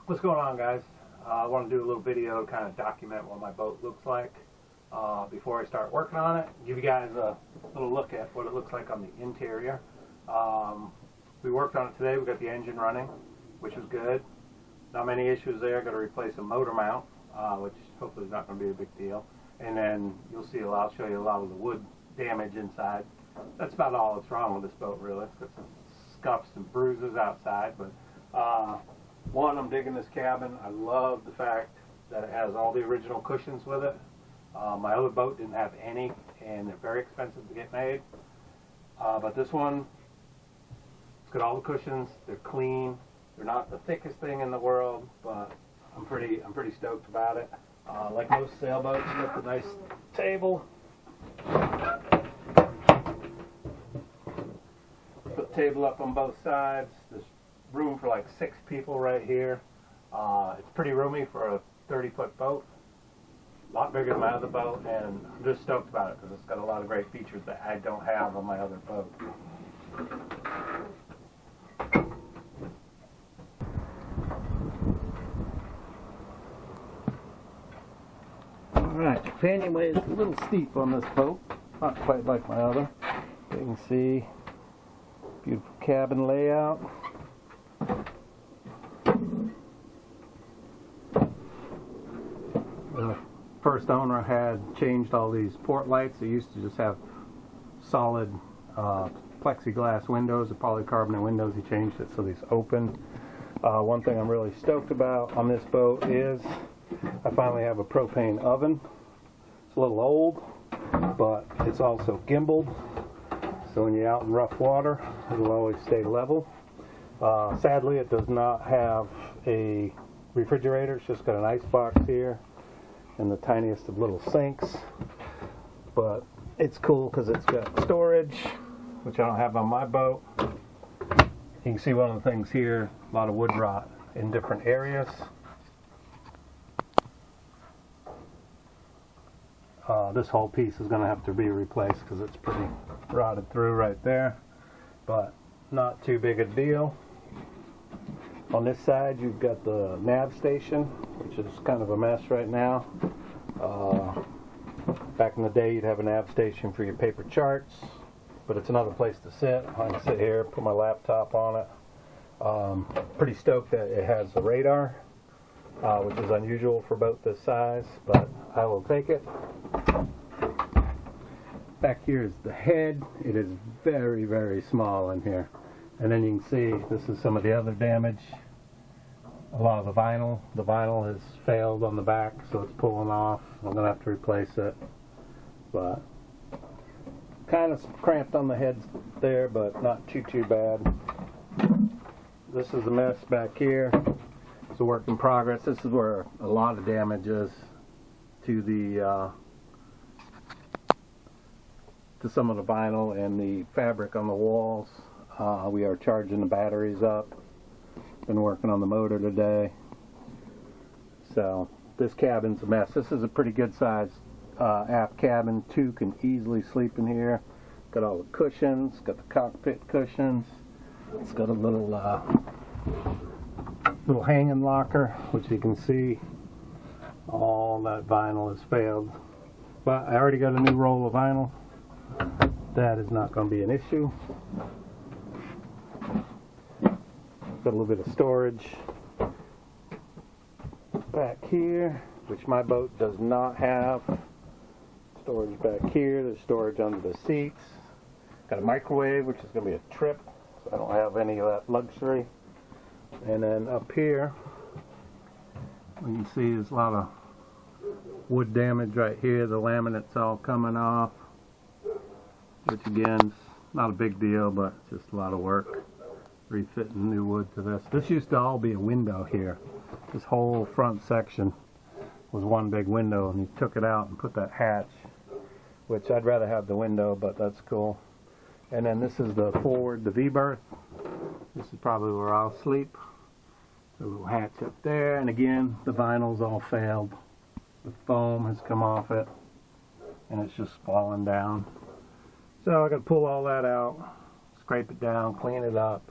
What's going on, guys? I want to do a little video, kind of document what my boat looks like before I start working on it. Give you guys a little look at what it looks like on the interior. We worked on it today. We got the engine running, which was good. Not many issues there. Got to replace a motor mount, which hopefully is not going to be a big deal. And then you'll see, I'll show you a lot of the wood damage inside. That's about all that's wrong with this boat, really. It's got some scuffs and bruises outside, but one, I'm digging this cabin. I love the fact that it has all the original cushions with it. My other boat didn't have any, and they're very expensive to get made. But this one, it's got all the cushions. They're clean. They're not the thickest thing in the world, but I'm pretty stoked about it. Like most sailboats, you got the nice table. Put the table up on both sides. There's room for like 6 people right here. It's pretty roomy for a 30-foot boat. A lot bigger than my other boat, and I'm just stoked about it because it's got a lot of great features that I don't have on my other boat. Alright, companionway is a little steep on this boat, not quite like my other. You can see beautiful cabin layout. The first owner had changed all these port lights. They used to just have solid plexiglass windows, the polycarbonate windows. He changed it so these open. One thing I'm really stoked about on this boat is I finally have a propane oven. It's a little old, but it's also gimbaled, so when you're out in rough water, it'll always stay level. Sadly, it does not have a refrigerator. It's just got an ice box here and the tiniest of little sinks, but it's cool because it's got storage, which I don't have on my boat. You can see one of the things here, a lot of wood rot in different areas. This whole piece is going to have to be replaced because it's pretty rotted through right there, but not too big a deal. On this side you've got the nav station, which is kind of a mess right now. Back in the day you'd have a nav station for your paper charts, but it's another place to sit. I can sit here, put my laptop on it. Pretty stoked that it has a radar, which is unusual for a boat this size, but I will take it. Back here is the head. It is very, very small in here. And then you can see this is some of the other damage. A lot of the vinyl has failed on the back, so it's pulling off. I'm going to have to replace it. But kind of cramped on the head there, but not too bad. This is a mess back here. It's a work in progress. This is where a lot of damage is to the to some of the vinyl and the fabric on the walls. We are charging the batteries up. Been working on the motor today. So this cabin's a mess. This is a pretty good size aft cabin. 2 can easily sleep in here. Got all the cushions, got the cockpit cushions. It's got a little hanging locker, which you can see all that vinyl has failed. But I already got a new roll of vinyl. That is not going to be an issue. Got a little bit of storage back here, which my boat does not have. Storage back here. There's storage under the seats. Got a microwave, which is going to be a trip, so I don't have any of that luxury. And then up here, you can see there's a lot of wood damage right here. The laminate's all coming off, which again is not a big deal, but it's just a lot of work refitting new wood to this. This used to all be a window here. This whole front section was one big window, and he took it out and put that hatch, which I'd rather have the window, but that's cool. And then this is the forward, the V-berth. This is probably where I'll sleep. A little hatch up there, and again, the vinyl's all failed. The foam has come off it, and it's just falling down. So I got to pull all that out, scrape it down, clean it up,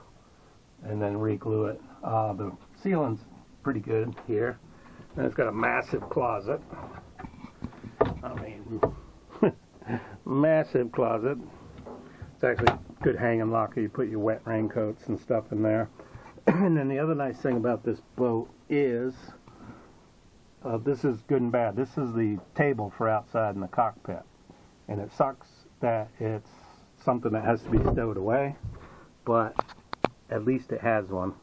and then re-glue it. The ceiling's pretty good here. And it's got a massive closet. I mean, massive closet. It's actually a good hanging locker. You put your wet raincoats and stuff in there. And then the other nice thing about this boat is, this is good and bad. This is the table for outside in the cockpit. And it sucks that it's something that has to be stowed away, but at least it has one.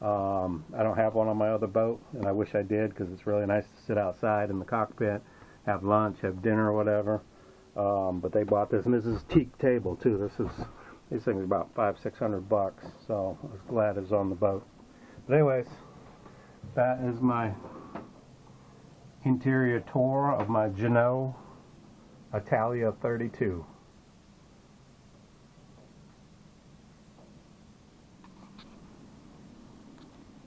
I don't have one on my other boat, and I wish I did, because it's really nice to sit outside in the cockpit, have lunch, have dinner or whatever. But they bought this, and this is a teak table too. These things are about $500-600, so I was glad it was on the boat. But anyways, that is my interior tour of my Jeanneau Attalia 32.